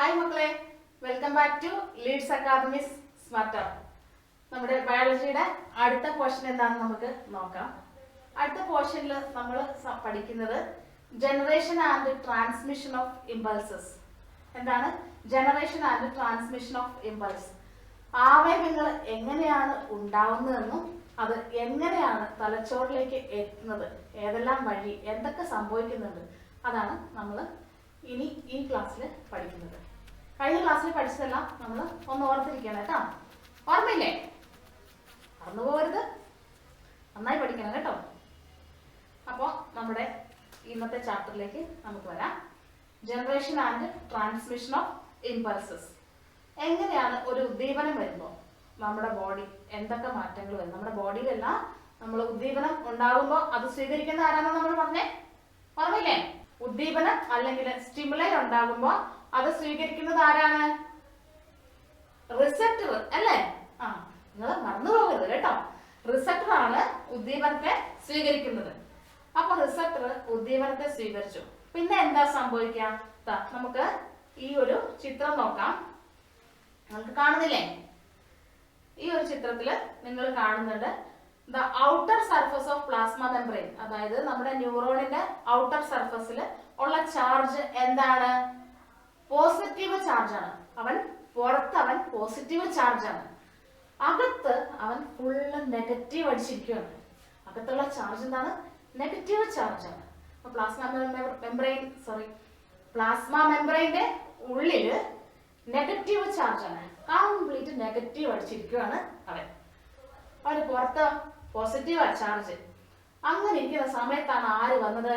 Hi മക്കളെ, welcome back to Leads academy's smart. നമ്മുടെ ബയോളജിയുടെ അടുത്ത പോർഷൻ എന്താണെന്ന് നമുക്ക് നോക്കാം. അടുത്ത പോർഷനിൽ നമ്മൾ പഠിക്കുന്നത് generation and transmission of impulses. എന്താണ് generation and transmission of impulse? ആവേഗങ്ങൾ എങ്ങനെയാണ് ഉണ്ടാവുന്നതെന്നും അത് എങ്ങനെയാണ് തലച്ചോറിലേക്ക് എത്തുന്നത്, ഏതെല്ലാം വഴി, എന്തൊക്കെ സംഭവിക്കുന്നുണ്ട്, അതാണ് നമ്മൾ ഇനി ഈ ക്ലാസ്സിൽ പഠിക്കുന്നത്. കഴിഞ്ഞ ക്ലാസ്സിൽ പഠിച്ചതെല്ലാം നമ്മൾ ഒന്ന് ഓർത്തിരിക്കണം കേട്ടോ. ഓർമ്മയില്ലേ? മറന്നു പോകരുത്, നന്നായി പഠിക്കണം കേട്ടോ. അപ്പോൾ നമ്മുടെ ഇന്നത്തെ ചാപ്റ്ററിലേക്ക് നമുക്ക് വരാം. Generation and transmission of impulses. എങ്ങനെയാണ് ഒരു ഉദ്ദീപനം വരുമ്പോൾ നമ്മുടെ ബോഡി എന്തൊക്കെ മാറ്റങ്ങൾ വരും? നമ്മുടെ ബോഡിയിലെല്ലാം നമ്മൾ ഉദ്ദീപനം ഉണ്ടാകുമ്പോൾ അത് സ്വീകരിക്കുന്ന ആരാണെന്ന് നമ്മൾ പറഞ്ഞേ? ഓർമ്മയില്ലേ? ഉദ്ദീപനം അല്ലെങ്കിൽ സ്റ്റിമുലൈ ഉണ്ടാകുമ്പോൾ അത് സ്വീകരിക്കുന്നത് ആരാണ്? റിസപ്റ്റർ അല്ലേ? നിങ്ങൾ മറന്നു പോകരുത് കേട്ടോ. റിസപ്റ്റർ ആണ് ഉദ്ദീപനത്തെ സ്വീകരിക്കുന്നത്. അപ്പൊ റിസപ്റ്റർ ഉദ്ദീപനത്തെ സ്വീകരിച്ചു. പിന്നെ എന്താ സംഭവിക്കാം? നമുക്ക് ഈ ഒരു ചിത്രം നോക്കാം. നിങ്ങൾക്ക് കാണുന്നില്ലേ? ഈ ഒരു ചിത്രത്തില് നിങ്ങൾ കാണുന്നുണ്ട് the outer surface of plasma membrane. അതായത് നമ്മുടെ ന്യൂറോണിന്റെ ഔട്ടർ സർഫസിൽ ഉള്ള ചാർജ് എന്താണ്? പോസിറ്റീവ് ചാർജ് ആണ്. പുറത്ത് അവൻ പോസിറ്റീവ് ചാർജ് ആണ്, അകത്ത് അവൻ ഫുള്ള് നെഗറ്റീവ് അടിച്ചിരിക്കുകയാണ്. അകത്തുള്ള ചാർജ് എന്താണ്? നെഗറ്റീവ് ചാർജ് ആണ്. അപ്പൊ പ്ലാസ്മ മെംബ്രെയിന്റെ ഉള്ളില് നെഗറ്റീവ് ചാർജ് ആണ്, കംപ്ലീറ്റ് നെഗറ്റീവ് അടിച്ചിരിക്കുകയാണ് അവന് പുറത്ത് പോസിറ്റീവ് ചാർജ്. അങ്ങനെ ഇരിക്കുന്ന സമയത്താണ് ആര് വന്നത്?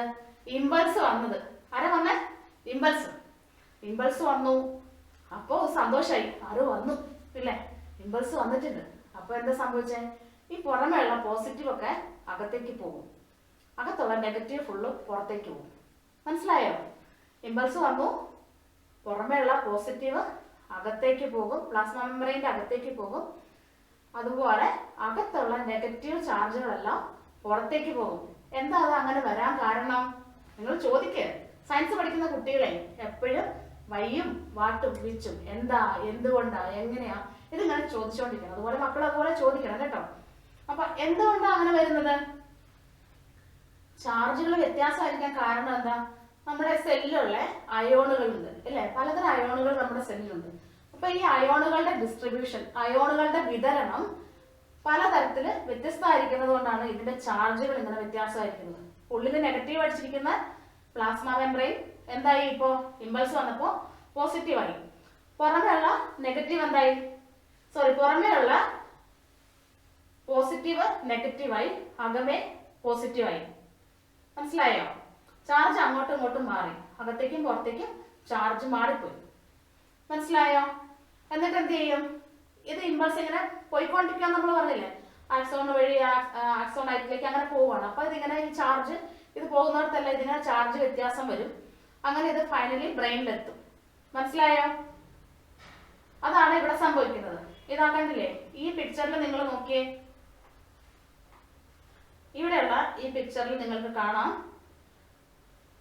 ഇമ്പൾസ് വന്നത്. ആരാ വന്നേ? ഇമ്പൾസ് വന്നു. അപ്പോ സന്തോഷായി, ആരോ വന്നു ഇല്ലേ? ഇമ്പൾസ് വന്നിട്ടുണ്ട്. അപ്പൊ എന്താ സംഭവിച്ചേ? ഈ പുറമേയുള്ള പോസിറ്റീവ് ഒക്കെ അകത്തേക്ക് പോകും, അകത്തുള്ള നെഗറ്റീവ് ഫുള്ള് പുറത്തേക്ക് പോകും. മനസ്സിലായോ? ഇമ്പൾസ് വന്നു, പുറമേയുള്ള പോസിറ്റീവ് അകത്തേക്ക് പോകും, പ്ലാസ്മ മെംബ്രെയിന്റെ അകത്തേക്ക് പോകും. അതുപോലെ അകത്തുള്ള നെഗറ്റീവ് ചാർജുകളെല്ലാം പുറത്തേക്ക് പോകും. എന്താ അത് അങ്ങനെ വരാൻ കാരണം? നിങ്ങൾ ചോദിക്കുക. സയൻസ് പഠിക്കുന്ന കുട്ടികളെ എപ്പോഴും വയ്യും വാട്ടും വിച്ചും എന്താ, എന്തുകൊണ്ടാ, എങ്ങനെയാ, ഇതിങ്ങനെ ചോദിച്ചുകൊണ്ടിരിക്കണം. അതുപോലെ മക്കൾ അതുപോലെ ചോദിക്കണം കേട്ടോ. അപ്പൊ എന്തുകൊണ്ടാ അങ്ങനെ വരുന്നത്? ചാർജുകൾ വ്യത്യാസമായിരിക്കാൻ കാരണം എന്താ? നമ്മുടെ സെല്ലിലുള്ള അയോണുകളുണ്ട് അല്ലെ? പലതരം അയോണുകൾ നമ്മുടെ സെല്ലിലുണ്ട്. അപ്പൊ ഈ അയോണുകളുടെ ഡിസ്ട്രിബ്യൂഷൻ, അയോണുകളുടെ വിതരണം പലതരത്തില് വ്യത്യസ്തമായിരിക്കുന്നത് കൊണ്ടാണ് ഇതിന്റെ ചാർജുകൾ ഇങ്ങനെ വ്യത്യാസമായിരിക്കുന്നത്. ഉള്ളിൽ നെഗറ്റീവ് അടിച്ചിരിക്കുന്ന പ്ലാസ്മ മെംബ്രെയിൻ എന്തായി? ഇപ്പോ ഇമ്പൾസ് വന്നപ്പോ പോസിറ്റീവായി. പുറമേയുള്ള നെഗറ്റീവ് എന്തായി? പുറമേയുള്ള പോസിറ്റീവ് നെഗറ്റീവായി, അകമേ പോസിറ്റീവായി. മനസ്സിലായോ? ചാർജ് അങ്ങോട്ടും ഇങ്ങോട്ടും മാറി, അകത്തേക്കും പുറത്തേക്കും ചാർജ് മാറിപ്പോയി. മനസ്സിലായോ? എന്നിട്ട് എന്ത് ചെയ്യും? ഇത് ഇമ്പൾസ് ഇങ്ങനെ പോയിക്കൊണ്ടിരിക്കുക നമ്മൾ പറഞ്ഞില്ലേ? ആക്സോൺ വഴി ആക്സോണൈറ്റിലേക്ക് അങ്ങനെ പോവുകയാണ്. അപ്പൊ ഇതിങ്ങനെ ഈ ചാർജ് ഇത് പോകുന്നിടത്തല്ല ഇതിങ്ങനെ ചാർജ് വ്യത്യാസം വരും. അങ്ങനെ ഇത് ഫൈനലി ബ്രെയിനിലെത്തും. മനസ്സിലായോ? അതാണ് ഇവിടെ സംഭവിക്കുന്നത്. ഇതാ കണ്ടില്ലേ? ഈ പിക്ചറിൽ നിങ്ങൾ നോക്കിയേ. ഇവിടെയുള്ള ഈ പിക്ചറിൽ നിങ്ങൾക്ക് കാണാം,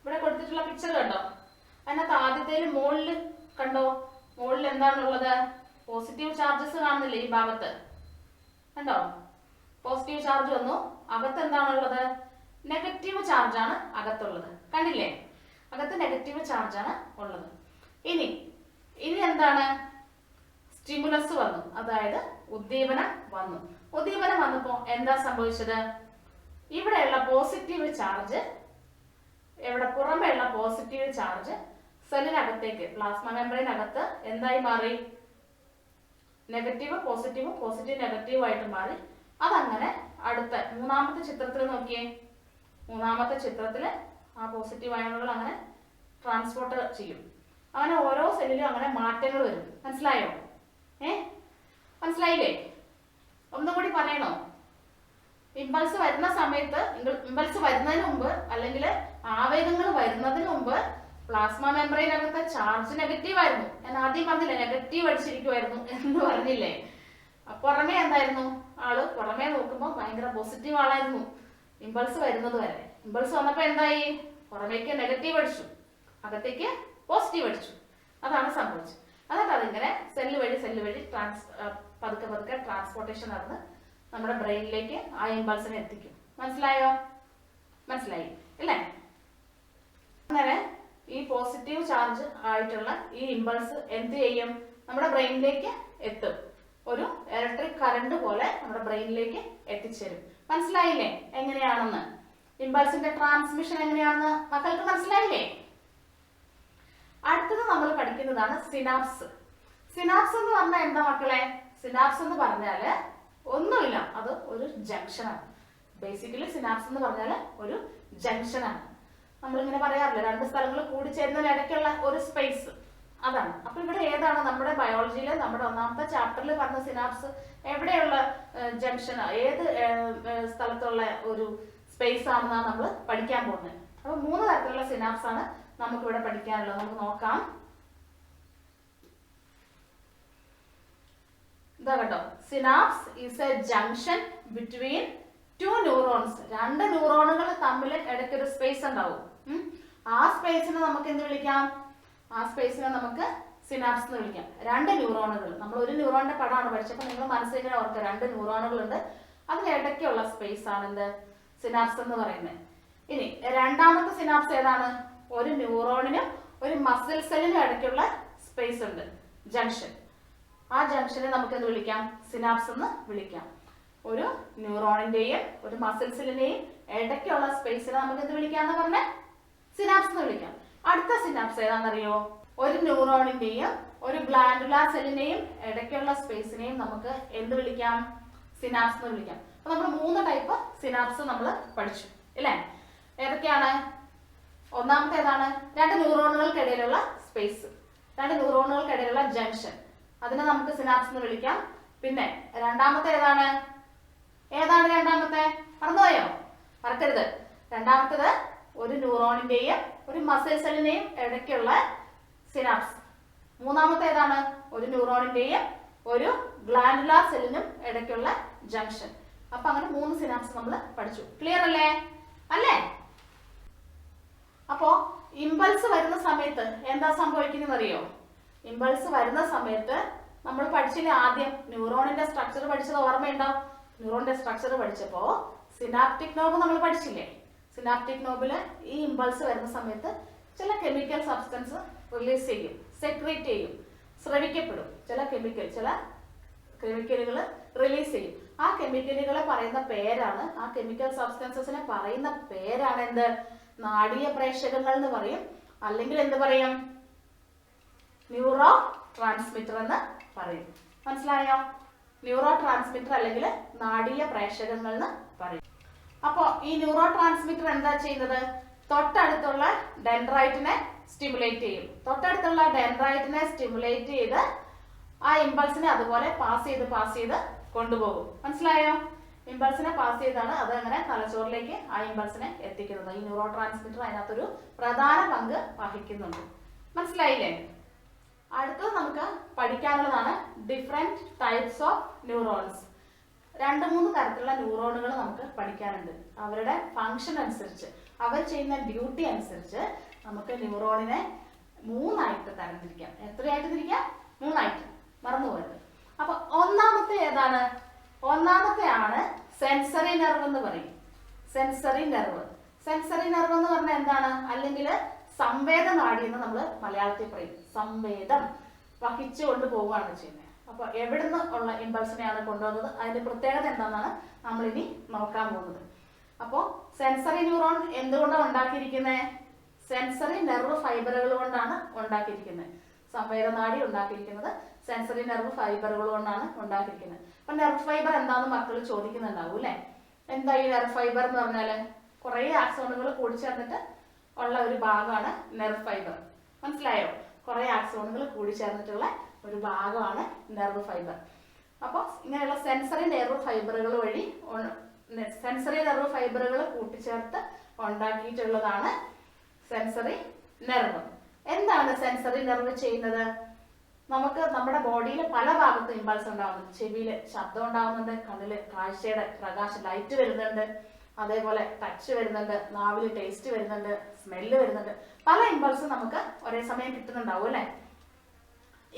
ഇവിടെ കൊടുത്തിട്ടുള്ള പിക്ചർ കണ്ടോ? അതിനകത്ത് ആദ്യത്തേല് മുകളിൽ കണ്ടോ? മുകളിൽ എന്താണുള്ളത്? പോസിറ്റീവ് ചാർജസ് കാണുന്നില്ലേ? ഈ ഭാഗത്ത് കണ്ടോ? പോസിറ്റീവ് ചാർജ് വന്നു. അകത്ത് എന്താണുള്ളത്? നെഗറ്റീവ് ചാർജ് ആണ് അകത്തുള്ളത്. കണ്ടില്ലേ? അകത്ത് നെഗറ്റീവ് ചാർജ് ആണ് ഉള്ളത്. ഇനി എന്താണ്? സ്റ്റിമുലസ് വന്നു, അതായത് ഉദ്ദീപനം വന്നു. ഉദ്ദീപനം വന്നപ്പോ എന്താ സംഭവിച്ചത്? ഇവിടെയുള്ള പോസിറ്റീവ് ചാർജ്, ഇവിടെ പുറമേയുള്ള പോസിറ്റീവ് ചാർജ് സെല്ലിനകത്തേക്ക്, പ്ലാസ്മ മെംബ്രെയിനകത്ത് എന്തായി മാറി? നെഗറ്റീവ് പോസിറ്റീവും പോസിറ്റീവ് നെഗറ്റീവും ആയിട്ട് മാറി. അതങ്ങനെ അടുത്ത മൂന്നാമത്തെ ചിത്രത്തിൽ നോക്കിയേ. മൂന്നാമത്തെ ചിത്രത്തിൽ ആ പോസിറ്റീവ് അയണുകൾ അങ്ങനെ ട്രാൻസ്പോർട്ട് ചെയ്യും. അങ്ങനെ ഓരോ സെല്ലിലും അങ്ങനെ മാറ്റങ്ങൾ വരും. മനസ്സിലായോ? മനസ്സിലായില്ലേ? ഒന്നും കൂടി പറയണോ? ഇമ്പൾസ് വരുന്ന സമയത്ത്, ഇമ്പൾസ് വരുന്നതിന് മുമ്പ് അല്ലെങ്കിൽ ആവേഗങ്ങൾ വരുന്നതിന് മുമ്പ് പ്ലാസ്മ മെംബ്രെയിനകത്തെ ചാർജ് നെഗറ്റീവ് ആയിരുന്നു. ഞാൻ ആദ്യം പറഞ്ഞില്ലേ? നെഗറ്റീവ് അടിച്ചിരിക്കുമായിരുന്നു എന്ന് പറഞ്ഞില്ലേ? പുറമേ എന്തായിരുന്നു? ആള് പുറമേ നോക്കുമ്പോൾ ഭയങ്കര പോസിറ്റീവ് ആളായിരുന്നു ഇമ്പൾസ് വരുന്നത് വരെ. ഇമ്പൾസ് വന്നപ്പോ എന്തായി? പുറമേക്ക് നെഗറ്റീവ് അടിച്ചു, അകത്തേക്ക് പോസിറ്റീവ് അടിച്ചു. അതാണ് സംഭവിച്ചത്. എന്നിട്ട് അതിങ്ങനെ സെല്ല് വഴി പതുക്കെ പതുക്കെ ട്രാൻസ്പോർട്ടേഷൻ നടന്ന് നമ്മുടെ ബ്രെയിനിലേക്ക് ആ ഇമ്പൾസിനെ എത്തിക്കും. മനസ്സിലായോ? മനസ്സിലായി അല്ലേ? അങ്ങനെ ഈ പോസിറ്റീവ് ചാർജ് ആയിട്ടുള്ള ഈ ഇമ്പൾസ് എന്ത് ചെയ്യും? നമ്മുടെ ബ്രെയിനിലേക്ക് എത്തും. ഒരു ഇലക്ട്രിക് കറണ്ട് പോലെ നമ്മുടെ ബ്രെയിനിലേക്ക് എത്തിച്ചേരും. മനസ്സിലായില്ലേ എങ്ങനെയാണെന്ന്? ഇമ്പൾസിന്റെ ട്രാൻസ്മിഷൻ എങ്ങനെയാണെന്ന് മക്കൾക്ക് മനസ്സിലായില്ലേ? അടുത്തത് നമ്മൾ പഠിക്കുന്നതാണ് സിനാപ്സ്. സിനാപ്സ് എന്ന് പറഞ്ഞാൽ എന്താ മക്കളെ? സിനാപ്സ് എന്ന് പറഞ്ഞാല് ഒന്നുമില്ല, അത് ഒരു ജംഗ്ഷനാണ്. ബേസിക്കലി സിനാപ്സ് എന്ന് പറഞ്ഞാല് ഒരു ജംഗ്ഷനാണ്. നമ്മളിങ്ങനെ പറയാറില്ല, രണ്ട് സ്ഥലങ്ങൾ കൂടിച്ചേരുന്നതിന് ഇടയ്ക്കുള്ള ഒരു സ്പേസ്, അതാണ്. അപ്പൊ ഇവിടെ ഏതാണ് നമ്മുടെ ബയോളജിയില് നമ്മുടെ ഒന്നാമത്തെ ചാപ്റ്ററിൽ പറഞ്ഞ സിനാപ്സ് എവിടെയുള്ള ജംഗ്ഷൻ, ഏത് സ്ഥലത്തുള്ള ഒരു സ്പേസ് ആണെന്നാണ് നമ്മൾ പഠിക്കാൻ പോകുന്നത്. അപ്പൊ 3 തരത്തിലുള്ള സിനാപ്സ് ആണ് നമുക്ക് ഇവിടെ പഠിക്കാനുള്ളത്. നമുക്ക് നോക്കാം. ഇതാ കേട്ടോ, synapse is A junction between 2 neurons. 2 ന്യൂറോണുകൾ തമ്മിൽ ഇടയ്ക്കൊരു സ്പേസ് ഉണ്ടാവും. ആ സ്പേസിനെ നമുക്ക് എന്ത് വിളിക്കാം? ആ സ്പേസിനെ നമുക്ക് സിനാപ്സ് എന്ന് വിളിക്കാം. 2 ന്യൂറോണുകൾ, നമ്മൾ ഒരു ന്യൂറോണിന്റെ പടമാണ് പഠിച്ചപ്പോൾ നിങ്ങൾ മനസ്സിലിങ്ങനെ ഓർക്കുക, 2 ന്യൂറോണുകൾ ഉണ്ട്, അതിനിടയ്ക്കുള്ള സ്പേസ് ആണ് എന്ത്? സിനാപ്സ് എന്ന് പറയുന്നത്. ഇനി രണ്ടാമത്തെ സിനാപ്സ് ഏതാണ്? ഒരു ന്യൂറോണിനും ഒരു മസിൽ സെല്ലിനും ഇടയ്ക്കുള്ള സ്പേസ് ഉണ്ട്, ജംഗ്ഷൻ. ആ ജംഗ്ഷനെ നമുക്ക് എന്ത് വിളിക്കാം? സിനാപ്സ് എന്ന് വിളിക്കാം. ഒരു ന്യൂറോണിന്റെയും ഒരു മസിൽ സെല്ലിന്റെയും ഇടയ്ക്കുള്ള സ്പേസിനെ നമുക്ക് എന്ത് വിളിക്കാന്ന് പറഞ്ഞ? സിനാപ്സ് എന്ന് വിളിക്കാം. അടുത്ത സിനാപ്സ് ഏതാണെന്നറിയോ? ഒരു ന്യൂറോണിന്റെയും ഒരു ഗ്ലാൻഡുലാർ സെല്ലിന്റെയും ഇടയ്ക്കുള്ള സ്പേസിനെയും നമുക്ക് എന്ത് വിളിക്കാം? സിനാപ്സ് എന്ന് വിളിക്കാം. അപ്പൊ നമ്മൾ 3 ടൈപ്പ് സിനാപ്സ് നമ്മൾ പഠിച്ചു അല്ലേ? ഏതൊക്കെയാണ്? ഒന്നാമത്തെ ഏതാണ്? 2 ന്യൂറോണുകൾക്കിടയിലുള്ള സ്പേസ്, 2 ന്യൂറോണുകൾക്കിടയിലുള്ള ജംഗ്ഷൻ, അതിനെ നമുക്ക് സിനാപ്സ് എന്ന് വിളിക്കാം. പിന്നെ രണ്ടാമത്തെ ഏതാണ്? രണ്ടാമത്തെ മറന്നുപോയോ? മറക്കരുത്. രണ്ടാമത്തേത് ഒരു ന്യൂറോണിന്റെയും ഒരു മസിൽ സെല്ലിന്റെയും ഇടയ്ക്കുള്ള സിനാപ്സ്. മൂന്നാമത്തെ ഏതാണ്? ഒരു ന്യൂറോണിന്റെയും ഒരു ഗ്ലാൻഡുലാർ സെല്ലിനും ഇടയ്ക്കുള്ള ജംഗ്ഷൻ. അപ്പൊ അങ്ങനെ 3 സിനാപ്സ് നമ്മൾ പഠിച്ചു. ക്ലിയർ അല്ലേ? അല്ലേ? അപ്പോ ഇമ്പൾസ് വരുന്ന സമയത്ത് എന്താ സംഭവിക്കുന്നത് അറിയോ? ഇമ്പൾസ് വരുന്ന സമയത്ത് നമ്മൾ പഠിച്ചില്ലേ, ആദ്യം ന്യൂറോണിന്റെ സ്ട്രക്ചർ പഠിച്ചത് ഓർമ്മയുണ്ടോ? ന്യൂറോണിന്റെ സ്ട്രക്ചർ പഠിച്ചപ്പോ സിനാപ്റ്റിക് നോബ് നമ്മൾ പഠിച്ചില്ലേ? സിനാപ്റ്റിക് നോബില് ഈ ഇമ്പൾസ് വരുന്ന സമയത്ത് ചില കെമിക്കൽ സബ്സ്റ്റൻസ് റിലീസ് ചെയ്യും, സെക്രീറ്റ് ചെയ്യും, സ്രവിക്കപ്പെടും. ചില കെമിക്കലുകൾ റിലീസ് ചെയ്യും. ആ കെമിക്കലുകളെ പറയുന്ന പേരാണ്, ആ കെമിക്കൽ സബ്സ്റ്റൻസസിനെ പറയുന്ന പേരാണ് എന്ത്? നാഡീയ പ്രേഷകങ്ങൾ എന്ന് പറയും. അല്ലെങ്കിൽ എന്ത് പറയും? ന്യൂറോ ട്രാൻസ്മിറ്റർ എന്ന് പറയും. മനസ്സിലായോ? ന്യൂറോ ട്രാൻസ്മിറ്റർ അല്ലെങ്കിൽ നാഡീയ പ്രേഷകങ്ങൾ എന്ന് പറയും. അപ്പോ ഈ ന്യൂറോ ട്രാൻസ്മിറ്റർ എന്താ ചെയ്യുന്നത്? തൊട്ടടുത്തുള്ള ഡെൻഡ്രൈറ്റിനെ സ്റ്റിമുലേറ്റ് ചെയ്യും. തൊട്ടടുത്തുള്ള ഡെൻഡ്രൈറ്റിനെ സ്റ്റിമുലേറ്റ് ചെയ്ത് ആ ഇമ്പൾസിനെ അതുപോലെ പാസ് ചെയ്ത് കൊണ്ടുപോകും. മനസ്സിലായോ? ഇമ്പൾസിനെ പാസ് ചെയ്താണ് അത് അങ്ങനെ തലച്ചോറിലേക്ക് ആ ഇമ്പൾസിനെ എത്തിക്കുന്നത്. ഈ ന്യൂറോ ട്രാൻസ്മിറ്റർ അതിനകത്തൊരു പ്രധാന പങ്ക് വഹിക്കുന്നുണ്ട്. മനസ്സിലായില്ലേ? അടുത്തത് നമുക്ക് പഠിക്കാനുള്ളതാണ് ഡിഫറെന്റ് ടൈപ്സ് ഓഫ് ന്യൂറോൺസ്. 2-3 തരത്തിലുള്ള ന്യൂറോണുകൾ നമുക്ക് പഠിക്കാനുണ്ട്. അവരുടെ ഫങ്ഷൻ അനുസരിച്ച്, അവർ ചെയ്യുന്ന ഡ്യൂട്ടി അനുസരിച്ച് നമുക്ക് ന്യൂറോണിനെ 3 ആയിട്ട് തരംതിരിക്കാം. എത്രയായിട്ട് തിരിക്കാം? 3 ആയിട്ട്. മറന്നുപോയത്. അപ്പൊ ഒന്നാമത്തെ ഏതാണ്? ഒന്നാമത്തെയാണ് സെൻസറി നെർവ് എന്ന് പറയും. സെൻസറി നെർവ് എന്ന് പറഞ്ഞാൽ എന്താണ്? അല്ലെങ്കിൽ സംവേദ നാഡി എന്ന് നമ്മൾ മലയാളത്തിൽ പറയും. സംവേദം വഹിച്ചുകൊണ്ട് പോവുകയാണ് ചെയ്യുന്നത്. അപ്പൊ എവിടുന്ന് ഉള്ള ഇമ്പൾസിനെയാണ് കൊണ്ടുവന്നത്, അതിന്റെ പ്രത്യേകത എന്താണെന്നാണ് നമ്മൾ ഇനി നോക്കാൻ പോകുന്നത്. അപ്പോ സെൻസറി ന്യൂറോൺ എന്തുകൊണ്ടാണ് ഉണ്ടാക്കിയിരിക്കുന്നത്? സെൻസറി നെർവ് ഫൈബറുകൾ കൊണ്ടാണ് ഉണ്ടാക്കിയിരിക്കുന്നത്. സംവേദനാഡി ഉണ്ടാക്കിയിരിക്കുന്നത് സെൻസറി നെർവ് ഫൈബറുകൾ കൊണ്ടാണ് ഉണ്ടാക്കിയിരിക്കുന്നത്. അപ്പൊ നെർവ് ഫൈബർ എന്താണെന്ന് മക്കൾ ചോദിക്കുന്നുണ്ടാവും അല്ലെ? എന്താ ഈ നെർവ് ഫൈബർ എന്ന് പറഞ്ഞാല്? കുറെ ആക്സോണുകൾ കൂടിച്ചേർന്നിട്ട് ഉള്ള ഒരു ഭാഗമാണ് നെർവ് ഫൈബർ. മനസ്സിലായോ? കുറെ ആക്സോണുകൾ കൂടിച്ചേർന്നിട്ടുള്ള ഒരു ഭാഗമാണ് നെർവ് ഫൈബർ. അപ്പൊ ഇങ്ങനെയുള്ള സെൻസറി നെർവ് ഫൈബറുകൾ വഴി സെൻസറി നെർവ് ഫൈബറുകൾ കൂട്ടിച്ചേർത്ത് ഉണ്ടാക്കിയിട്ടുള്ളതാണ് സെൻസറി നെർവ്. എന്താണ് സെൻസറി നെർവ് ചെയ്യുന്നത്? നമുക്ക് നമ്മുടെ ബോഡിയിൽ പല ഭാഗത്തും ഇമ്പൾസ് ഉണ്ടാവുന്നുണ്ട്. ചെവിയില് ശബ്ദം ഉണ്ടാവുന്നുണ്ട്, കണ്ണില് കാഴ്ചയുടെ പ്രകാശം ലൈറ്റ് വരുന്നുണ്ട്, അതേപോലെ ടച്ച് വരുന്നുണ്ട്, നാവില് ടേസ്റ്റ് വരുന്നുണ്ട്, സ്മെല്ല് വരുന്നുണ്ട്. പല ഇമ്പൾസും നമുക്ക് ഒരേ സമയം കിട്ടുന്നുണ്ടാവും അല്ലെ?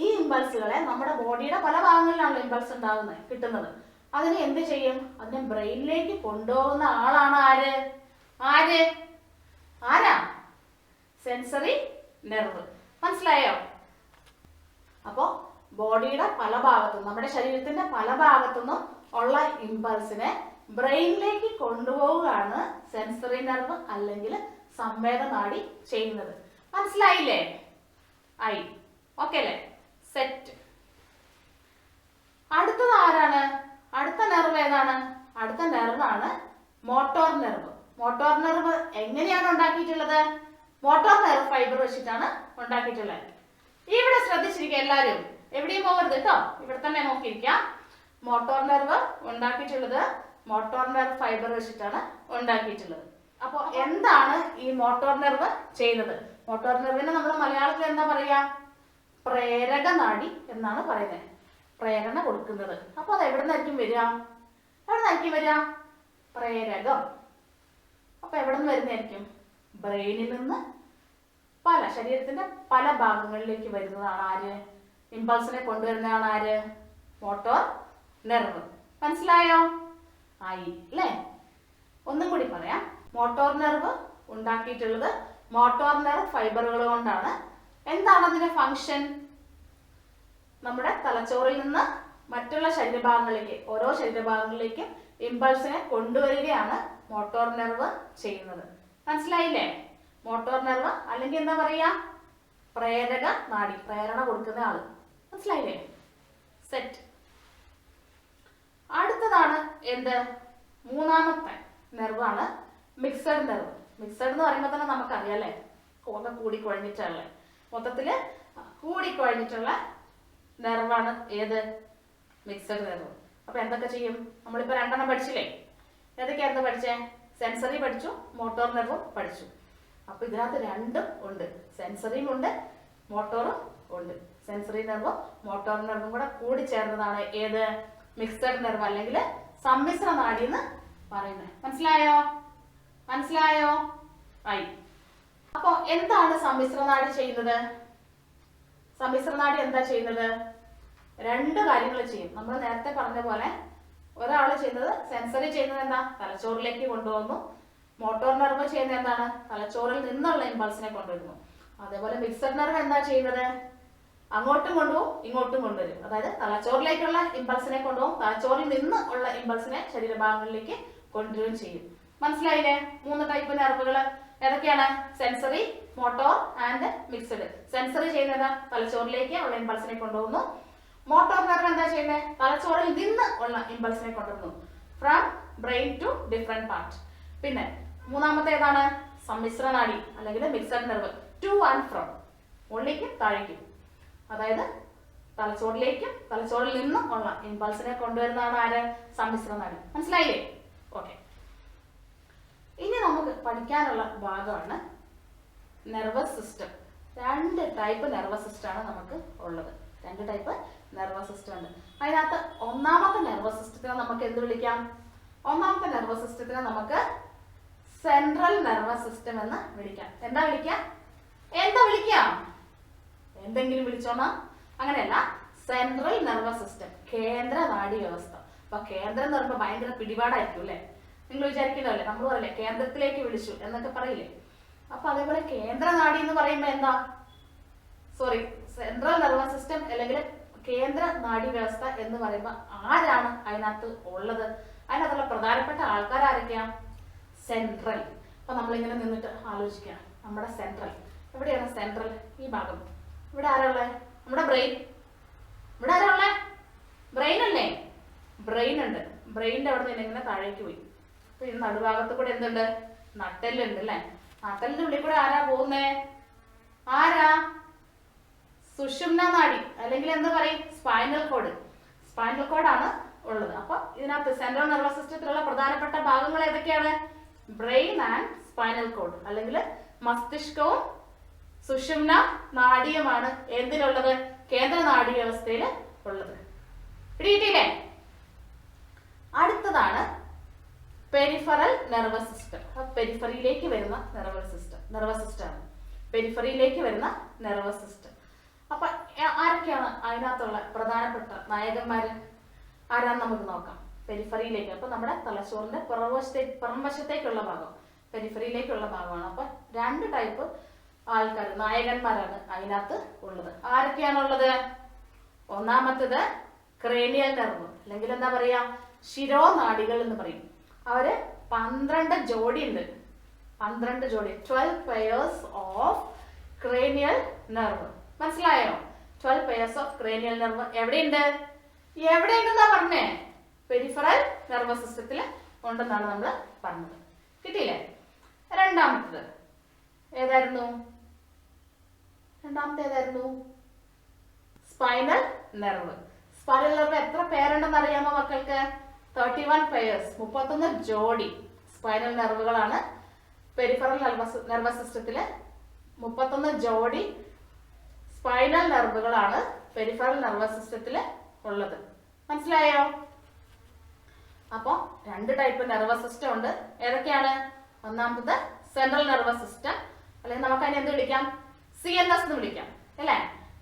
ഈ ഇമ്പൾസുകളെ നമ്മുടെ ബോഡിയുടെ പല ഭാഗങ്ങളിലാണല്ലോ ഇമ്പൾസ് ഉണ്ടാകുന്നത് കിട്ടുന്നത്. അതിനെ എന്ത് ചെയ്യും? അതിനെ ബ്രെയിനിലേക്ക് കൊണ്ടുപോകുന്ന ആളാണ് ആര്? ആര്? ആരാ? Sensory nerve. മനസ്സിലായോ? അപ്പോ ബോഡിയുടെ പല ഭാഗത്തുനിന്നും, നമ്മുടെ ശരീരത്തിന്റെ പല ഭാഗത്തുനിന്നും ഉള്ള ഇമ്പൾസിനെ ബ്രെയിനിലേക്ക് കൊണ്ടുപോവുകയാണ് സെൻസറി നെർവ് അല്ലെങ്കിൽ സംവേദനാഡി ചെയ്യുന്നത്. മനസ്സിലായില്ലേ? ആയി. ഓക്കെ അല്ലേ? സെറ്റ്. അടുത്തത് ആരാണ്? അടുത്ത നെർവ് ഏതാണ്? അടുത്ത നെർവാണ് മോട്ടോർ നെർവ്. മോട്ടോർ നെർവ് എങ്ങനെയാണ് ഉണ്ടാക്കിയിട്ടുള്ളത്? മോട്ടോർ നെർവ് ഫൈബർ വെച്ചിട്ടാണ് ഉണ്ടാക്കിയിട്ടുള്ളത്. ഇവിടെ ശ്രദ്ധിച്ചിരിക്കുക എല്ലാവരും, എവിടെയും പോകരുത് കേട്ടോ, ഇവിടെ തന്നെ നോക്കിയിരിക്കാം. മോട്ടോർ നെർവ് ഉണ്ടാക്കിയിട്ടുള്ളത് മോട്ടോർ നെർവ് ഫൈബർ വെച്ചിട്ടാണ് ഉണ്ടാക്കിയിട്ടുള്ളത്. അപ്പോൾ എന്താണ് ഈ മോട്ടോർ നെർവ് ചെയ്യുന്നത്? മോട്ടോർ നെർവിനെ നമ്മൾ മലയാളത്തിൽ എന്താ പറയാ? പ്രേരക നാഡി എന്നാണ് പറയുന്നത്. പ്രേരണ കൊടുക്കുന്നത്. അപ്പൊ അത് എവിടെ നിന്നായിരിക്കും വരിക? എവിടെ നിന്നായിരിക്കും വരിക? പ്രേരകം. അപ്പൊ എവിടെ നിന്ന് വരുന്നതായിരിക്കും? ബ്രെയിനിൽ നിന്ന് ശരീരത്തിന്റെ പല ഭാഗങ്ങളിലേക്ക് വരുന്നതാണ് ആര്? ഇമ്പൾസിനെ കൊണ്ടുവരുന്നതാണ് ആര്? Motor nerve. മനസ്സിലായോ? ആയി അല്ലേ? ഒന്നും കൂടി പറയാം. മോട്ടോർ നെർവ് ഉണ്ടാക്കിയിട്ടുള്ളത് മോട്ടോർ നെർവ് ഫൈബറുകൾ കൊണ്ടാണ്. എന്താണ് അതിന്റെ ഫങ്ഷൻ? നമ്മുടെ തലച്ചോറിൽ നിന്ന് മറ്റുള്ള ശരീരഭാഗങ്ങളിലേക്ക്, ഓരോ ശരീരഭാഗങ്ങളിലേക്കും ഇമ്പൾസിനെ കൊണ്ടുവരികയാണ് മോട്ടോർ നെർവ് ചെയ്യുന്നത്. മനസ്സിലായില്ലേ? മോട്ടോർ നെർവ് അല്ലെങ്കിൽ എന്താ പറയാ? പ്രേരക നാഡി, പ്രേരണ കൊടുക്കുന്ന ആള്. മനസ്സിലായില്ലേ? സെറ്റ്. അടുത്തതാണ് എന്ത്? മൂന്നാമത്തെ നെർവാണ് മിക്സഡ് നെർവ്. മിക്സഡ് എന്ന് പറയുമ്പോൾ തന്നെ നമുക്കറിയാം അല്ലേ, കൂടിക്കുഴഞ്ഞിട്ടുള്ള, മൊത്തത്തില് കൂടിക്കുഴഞ്ഞിട്ടുള്ള നെർവാണ് ഏത്? Mixed nerve. അപ്പൊ എന്തൊക്കെ ചെയ്യും? നമ്മളിപ്പോ രണ്ടെണ്ണം പഠിച്ചില്ലേ? ഏതൊക്കെയായിരുന്നു പഠിച്ചേ? സെൻസറി പഠിച്ചു, മോട്ടോർ നെർവും പഠിച്ചു. അപ്പൊ ഇതിനകത്ത് രണ്ടും ഉണ്ട്, സെൻസറിയും ഉണ്ട്, മോട്ടോറും ഉണ്ട്. സെൻസറി നെർവും മോട്ടോർ നെർവും കൂടെ കൂടി ചേർന്നതാണ് ഏത്? മിക്സഡ് നെർവ് അല്ലെങ്കിൽ സമ്മിശ്ര നാഡി എന്ന് പറയുന്നത്. മനസ്സിലായോ? മനസ്സിലായോ? ആയി. അപ്പൊ എന്താണ് സമ്മിശ്ര നാഡി ചെയ്യുന്നത്? സമ്മിശ്ര നാഡി എന്താ ചെയ്യുന്നത്? രണ്ട് കാര്യങ്ങൾ ചെയ്യും. നമ്മൾ നേരത്തെ പറഞ്ഞ പോലെ ഒരാൾ ചെയ്യുന്നത്, സെൻസറി ചെയ്യുന്നത് എന്താ? തലച്ചോറിലേക്ക് കൊണ്ടുപോകുന്നു. മോട്ടോർ നെർവ് ചെയ്യുന്നത് എന്താണ്? തലച്ചോറിൽ നിന്നുള്ള ഇമ്പൾസിനെ കൊണ്ടുവരുന്നു. അതേപോലെ മിക്സഡ് നെർവ് എന്താ ചെയ്യുന്നത്? അങ്ങോട്ടും കൊണ്ടുപോകും, ഇങ്ങോട്ടും കൊണ്ടുവരും. അതായത് തലച്ചോറിലേക്കുള്ള ഇമ്പൾസിനെ കൊണ്ടുപോകും, തലച്ചോറിൽ നിന്ന് ഉള്ള ഇമ്പൾസിനെ ശരീരഭാഗങ്ങളിലേക്ക് കൊണ്ടുവരികയും ചെയ്യും. മനസ്സിലായില്ലേ? മൂന്ന് ടൈപ്പ് നെർവുകൾ ഏതൊക്കെയാണ്? Sensory, motor and mixed. Sensory ചെയ്യുന്നത് തലച്ചോറിലേക്ക് ഉള്ള ഇമ്പൾസിനെ കൊണ്ടുപോകുന്നു. മോട്ടോർ നെർവ് എന്താ ചെയ്യുന്നത്? തലച്ചോറിൽ നിന്ന് ഉള്ള ഇമ്പൾസിനെ കൊണ്ടുവരുന്നു. From brain to different part. പിന്നെ മൂന്നാമത്തെ ഏതാണ്? സമ്മിശ്ര നാഡി അല്ലെങ്കിൽ mixed nerve. To and from, മുകളിലേക്കും താഴേക്കും. അതായത് തലച്ചോറിലേക്കും തലച്ചോറിൽ നിന്നും ഉള്ള ഇമ്പൾസിനെ കൊണ്ടുവരുന്നതാണ് ആര്? സമ്മിശ്ര നാഡി. മനസ്സിലായില്ലേ? ഓക്കെ. ഇനി നമുക്ക് പഠിക്കാനുള്ള ഭാഗമാണ് നെർവസ് സിസ്റ്റം. രണ്ട് ടൈപ്പ് നെർവസ് സിസ്റ്റം ആണ് നമുക്ക് ഉള്ളത്. രണ്ട് ടൈപ്പ് നെർവസ് സിസ്റ്റം ഉണ്ട്. അതിനകത്ത് ഒന്നാമത്തെ നെർവസ് സിസ്റ്റത്തിനെ നമുക്ക് എന്ത് വിളിക്കാം? ഒന്നാമത്തെ നെർവസ് സിസ്റ്റത്തിനെ നമുക്ക് സെൻട്രൽ നെർവസ് സിസ്റ്റം എന്ന് വിളിക്കാം. എന്താ വിളിക്കാം? എന്താ വിളിക്കാം? എന്തെങ്കിലും വിളിച്ചോന്നാ? അങ്ങനെയല്ല. സെൻട്രൽ നെർവസ് സിസ്റ്റം, കേന്ദ്ര നാഡി വ്യവസ്ഥ. അപ്പൊ കേന്ദ്രം എന്ന് പറയുമ്പോൾ ഭയങ്കര പിടിപാടായിരിക്കും അല്ലെ? നിങ്ങൾ വിചാരിക്കുന്നതല്ലേ, നമ്മൾ പറയില്ലേ കേന്ദ്രത്തിലേക്ക് വിളിച്ചു എന്നൊക്കെ പറയില്ലേ? അപ്പൊ അതേപോലെ കേന്ദ്ര നാഡി എന്ന് പറയുമ്പോ എന്താ? സെൻട്രൽ നെർവസ് സിസ്റ്റം അല്ലെങ്കിൽ കേന്ദ്ര നാഡി വ്യവസ്ഥ എന്ന് പറയുമ്പോ ആരാണ് അതിനകത്ത് ഉള്ളത്? അതിനകത്തുള്ള പ്രധാനപ്പെട്ട ആൾക്കാർ ആരൊക്കെയാ? സെൻട്രൽ. അപ്പൊ നമ്മളിങ്ങനെ നിന്നിട്ട് ആലോചിക്കുക, നമ്മുടെ സെൻട്രൽ എവിടെയാണ്? സെൻട്രൽ ഈ ഭാഗം. ഇവിടെ ആരാ ഉള്ളത്? നമ്മുടെ ബ്രെയിൻ. ഇവിടെ ആരാ ഉള്ളത്? ബ്രെയിൻ അല്ലേ? ബ്രെയിൻ ഉണ്ട്. ബ്രെയിനിന്റെ അവിടെ നിന്ന് ഇങ്ങനെ താഴേക്ക് പോയി. അപ്പൊ ഈ നടുഭാഗത്ത് കൂടെ എന്തുണ്ട്? നട്ടെല്ലുണ്ട് അല്ലെ? നട്ടെല്ലിന്റെ ഉള്ളിൽ കൂടെ ആരാ പോകുന്നേ? ആരാ? സുഷുമ്ന നാഡി അല്ലെങ്കിൽ എന്താ പറയും? Spinal cord. സ്പൈനൽ കോഡാണ് ഉള്ളത്. അപ്പൊ ഇതിനകത്ത് സെൻട്രൽ നെർവസ് സിസ്റ്റത്തിലുള്ള പ്രധാനപ്പെട്ട ഭാഗങ്ങൾ ഏതൊക്കെയാണ്? ബ്രെയിൻ ആൻഡ് സ്പൈനൽ കോഡ് അല്ലെങ്കിൽ മസ്തിഷ്കവും സുഷുമ്ന നാഡിയുമാണ് എന്തിനുള്ളത്? കേന്ദ്ര നാഡി വ്യവസ്ഥയിൽ ഉള്ളത്. പിടികിട്ടില്ലേ? അടുത്തതാണ് പെരിഫറൽ നെർവസ് സിസ്റ്റം. പെരിഫറിയിലേക്ക് വരുന്ന നെർവസ് സിസ്റ്റം ആണ്. പെരിഫറിയിലേക്ക് വരുന്ന നെർവസ് സിസ്റ്റം. അപ്പൊ ആരൊക്കെയാണ് അതിനകത്തുള്ള പ്രധാനപ്പെട്ട നായകന്മാര് ആരാന്ന് നമുക്ക് നോക്കാം. പെരിഫറിയിലേക്ക്, അപ്പൊ നമ്മുടെ തലച്ചോറിന്റെ പുറംവശത്തേക്കുള്ള ഭാഗം, പെരിഫറിയിലേക്കുള്ള ഭാഗമാണ്. അപ്പൊ 2 ടൈപ്പ് ആൾക്കാർ, നായകന്മാരാണ് അതിനകത്ത് ഉള്ളത്. ആരൊക്കെയാണുള്ളത്? ഒന്നാമത്തേത് ക്രേനിയൽ നെർവ്, അല്ലെങ്കിൽ എന്താ പറയാ, ശിരോനാഡികൾ എന്ന് പറയും. അവര് 12 ജോഡി ഉണ്ട്. 12 ജോഡി, 12 pairs ഓഫ് ക്രേനിയൽ നെർവ്. മനസ്സിലായോ? 12 pairs ഓഫ് ക്രേനിയൽ നെർവ് എവിടെയുണ്ട്? എവിടെയുണ്ടെന്നാ പറഞ്ഞേ? പെരിഫറൽ നെർവസ് സിസ്റ്റത്തിൽ ഉണ്ടെന്നാണ് നമ്മൾ പറഞ്ഞത്. കിട്ടിയില്ലേ? രണ്ടാമത്തേത് ഏതായിരുന്നു? Spinal nerve. സ്പൈനൽ നെർവ് എത്ര പേരുണ്ടെന്ന് അറിയാമോ മക്കൾക്ക്? 31 pairs, 31 ജോഡി സ്പൈനൽ നെർവുകളാണ് പെരിഫറൽ നെർവസ് സിസ്റ്റത്തില്. 31 ജോഡി സ്പൈനൽ നെർവുകളാണ് പെരിഫറൽ നെർവസ് സിസ്റ്റത്തില് ഉള്ളത്. മനസ്സിലായോ? അപ്പൊ 2 ടൈപ്പ് നെർവസ് സിസ്റ്റം ഉണ്ട്. ഏതൊക്കെയാണ്? ഒന്നാമത്തത് സെൻട്രൽ നെർവസ് സിസ്റ്റം, അല്ലെങ്കിൽ നമുക്ക് അതിനെ എന്ത് വിളിക്കാം? CNS എന്ന് വിളിക്കാം അല്ലേ?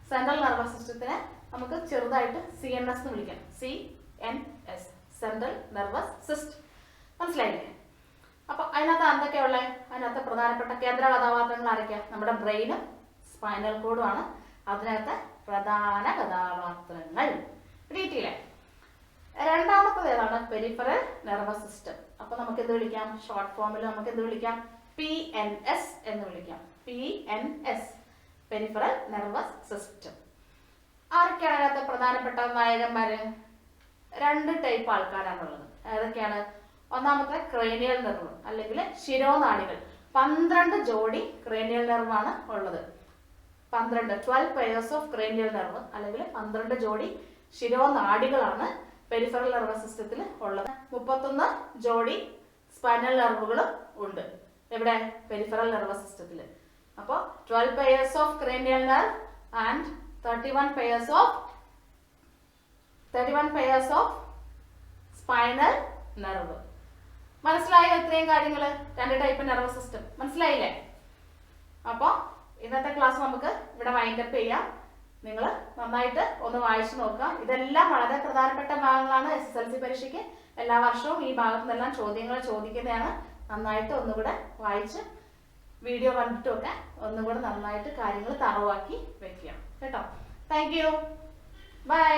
സെൻട്രൽ നെർവസ് സിസ്റ്റത്തിനെ നമുക്ക് ചെറുതായിട്ട് CNS എന്ന് വിളിക്കാം. CNS, central nervous system. മനസ്സിലായില്ലേ? അപ്പൊ അതിനകത്ത് എന്തൊക്കെയുള്ള? അതിനകത്ത് പ്രധാനപ്പെട്ട കേന്ദ്ര കഥാപാത്രങ്ങൾ ആരൊക്കെയാ? നമ്മുടെ ബ്രെയിനും സ്പൈനൽ കോഡും ആണ് അതിനകത്ത് പ്രധാന കഥാപാത്രങ്ങൾ. കിട്ടിയില്ലേ? രണ്ടാമത്തത് ഏതാണ്? Peripheral nervous system. അപ്പൊ നമുക്ക് എന്ത് വിളിക്കാം? ഷോർട്ട് ഫോമിൽ നമുക്ക് എന്ത് വിളിക്കാം? PNS എന്ന് വിളിക്കാം. PNS, peripheral nervous system. ആരൊക്കെയാണ് അതിനകത്ത് പ്രധാനപ്പെട്ട നായകന്മാര്? 2 ടൈപ്പ് ആൾക്കാരാണുള്ളത്. ഏതൊക്കെയാണ്? ഒന്നാമത്തെ ക്രേനിയൽ നെർവ്, അല്ലെങ്കിൽ ശിരോനാഡികൾ. 12 ജോഡി ക്രേനിയൽ നെർവാണ് ഉള്ളത്. 12 pairs ഓഫ് ക്രേനിയൽ നെർവ്, അല്ലെങ്കിൽ 12 ജോഡി ശിരോനാഡികളാണ് പെരിഫറൽ നെർവസ് സിസ്റ്റത്തിൽ ഉള്ളത്. 31 ജോഡി സ്പൈനൽ നെർവുകളും ഉണ്ട്. എവിടെ? പെരിഫറൽ നെർവസ് സിസ്റ്റത്തിൽ. അപ്പോൾ 12 pairs of cranial nerve and 31 pairs of spinal nerve. മനസ്സിലായോ? ഇത്രയും കാര്യങ്ങള്, 2 ടൈപ്പ് നെർവസ് സിസ്റ്റം. മനസ്സിലായില്ലേ? അപ്പൊ ഇന്നത്തെ ക്ലാസ് നമുക്ക് ഇവിടെ വൈൻഡപ്പ് ചെയ്യാം. നിങ്ങൾ നന്നായിട്ട് ഒന്ന് വായിച്ചു നോക്കുക. ഇതെല്ലാം വളരെ പ്രധാനപ്പെട്ട ഭാഗങ്ങളാണ്. SSLC പരീക്ഷയ്ക്ക് എല്ലാ വർഷവും ഈ ഭാഗത്തു നിന്നെല്ലാം ചോദ്യങ്ങൾ ചോദിക്കുന്നതാണ്. നന്നായിട്ട് ഒന്നുകൂടെ വായിച്ച് വീഡിയോ കണ്ടിട്ടൊക്കെ ഒന്നുകൂടെ നന്നായിട്ട് കാര്യങ്ങൾ തറവാക്കി വെക്കുക കേട്ടോ. Thank you. ബൈ.